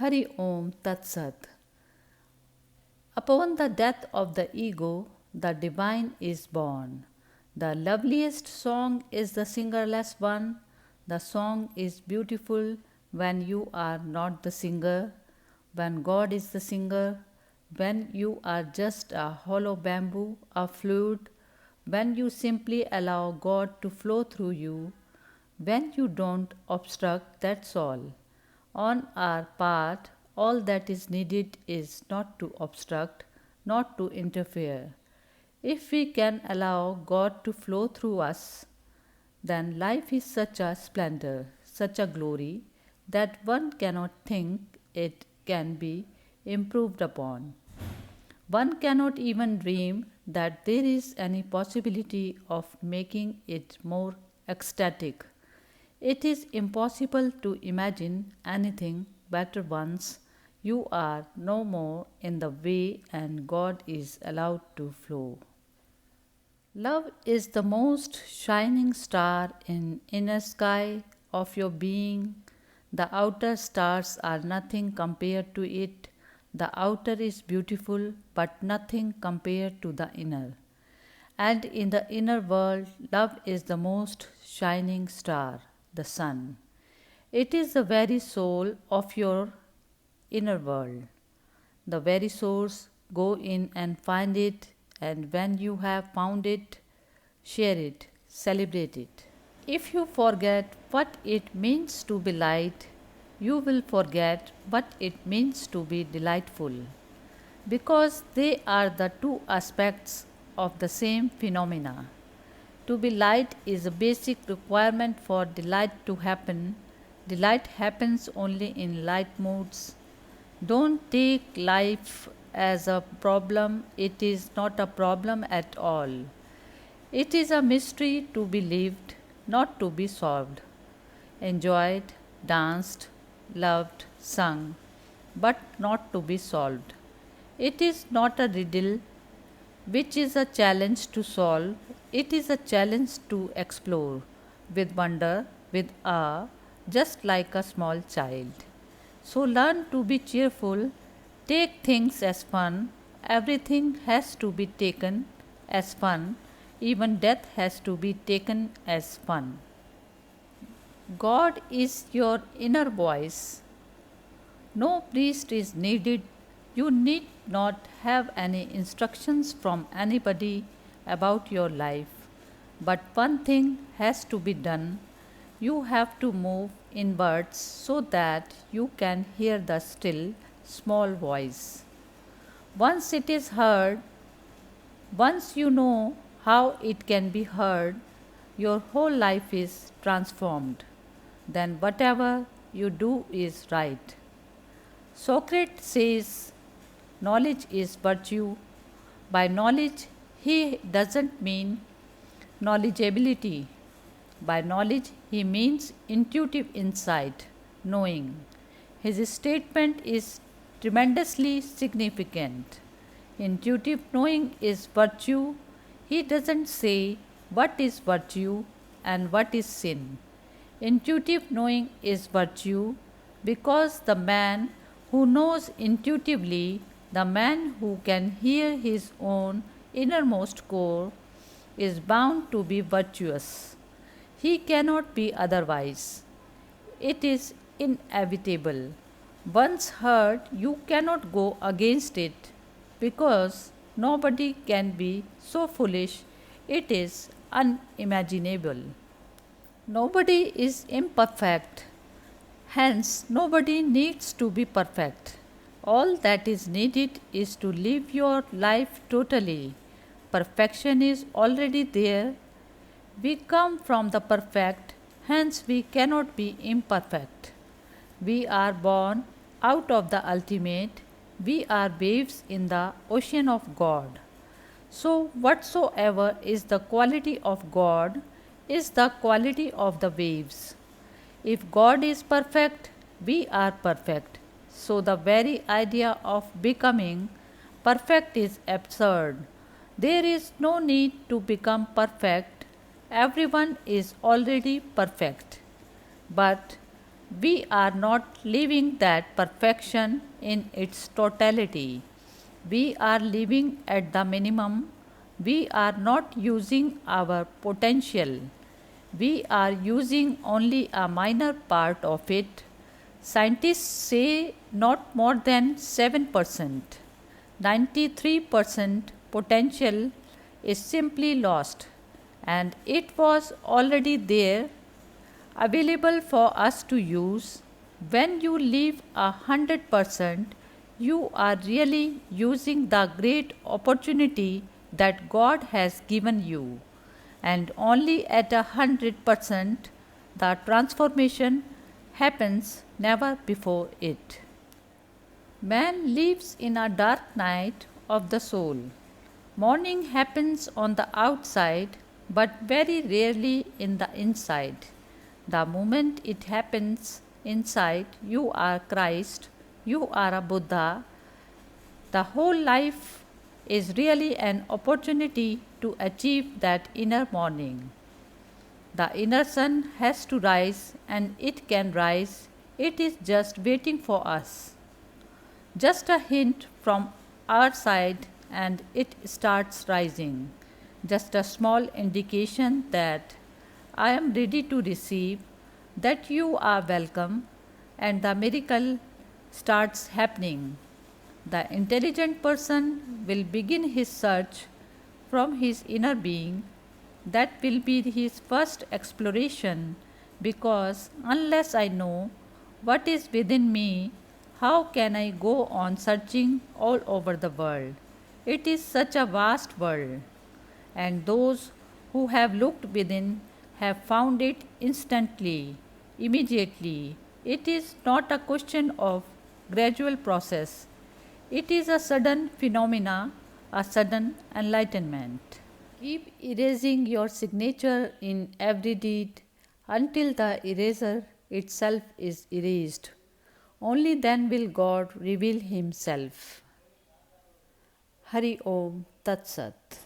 Hari Om Tat Sat. Upon the death of the ego, the divine is born. The loveliest song is the singerless one. The song is beautiful when you are not the singer, when God is the singer, when you are just a hollow bamboo, a flute, when you simply allow God to flow through you, when you don't obstruct, that's all. On our part, all that is needed is not to obstruct, not to interfere. If we can allow God to flow through us, then life is such a splendor, such a glory, that one cannot think it can be improved upon. One cannot even dream that there is any possibility of making it more ecstatic. It is impossible to imagine anything better once you are no more in the way and God is allowed to flow. Love is the most shining star in inner sky of your being. The outer stars are nothing compared to it. The outer is beautiful but nothing compared to the inner. And in the inner world, love is the most shining star, the sun. It is the very soul of your inner world. The very source, go in and find it, and when you have found it, share it, celebrate it. If you forget what it means to be light, you will forget what it means to be delightful, because they are the two aspects of the same phenomena. To be light is a basic requirement for delight to happen. Delight happens only in light moods. Don't take life as a problem, it is not a problem at all. It is a mystery to be lived, not to be solved. Enjoyed, danced, loved, sung, but not to be solved. It is not a riddle which is a challenge to solve, it is a challenge to explore with wonder, with awe, just like a small child. So learn to be cheerful, take things as fun, everything has to be taken as fun, even death has to be taken as fun. God is your inner voice. No priest is needed. You need not have any instructions from anybody about your life. But one thing has to be done. You have to move inwards so that you can hear the still, small voice. Once it is heard, once you know how it can be heard, your whole life is transformed. Then whatever you do is right. Socrates says knowledge is virtue. By knowledge, he doesn't mean knowledgeability. By knowledge, he means intuitive insight, knowing. His statement is tremendously significant. Intuitive knowing is virtue. He doesn't say what is virtue and what is sin. Intuitive knowing is virtue because the man who knows intuitively, the man who can hear his own innermost core, is bound to be virtuous. He cannot be otherwise. It is inevitable. Once heard, you cannot go against it because nobody can be so foolish, it is unimaginable. Nobody is imperfect, hence, nobody needs to be perfect. All that is needed is to live your life totally. Perfection is already there. We come from the perfect, hence, we cannot be imperfect. We are born out of the ultimate. We are waves in the ocean of God. So, whatsoever is the quality of God is the quality of the waves. If God is perfect, we are perfect. So, the very idea of becoming perfect is absurd. There is no need to become perfect. Everyone is already perfect. But we are not living that perfection in its totality. We are living at the minimum. We are not using our potential. We are using only a minor part of it. Scientists say not more than 7%. 93% potential is simply lost, and it was already there available for us to use. When you live 100%, you are really using the great opportunity that God has given you. And only at 100% the transformation happens, never before it. Man lives in a dark night of the soul. Morning happens on the outside, but very rarely in the inside. The moment it happens inside, you are Christ, you are a Buddha. The whole life is really an opportunity to achieve that inner morning. The inner sun has to rise, and it can rise. It is just waiting for us. Just a hint from our side, and it starts rising. Just a small indication that I am ready to receive, that you are welcome, and the miracle starts happening. The intelligent person will begin his search from his inner being. That will be his first exploration, because unless I know what is within me, how can I go on searching all over the world? It is such a vast world, and those who have looked within have found it instantly, immediately. It is not a question of gradual process. It is a sudden phenomena, a sudden enlightenment. Keep erasing your signature in every deed until the eraser itself is erased. Only then will God reveal Himself. Hari Om Tat Sat.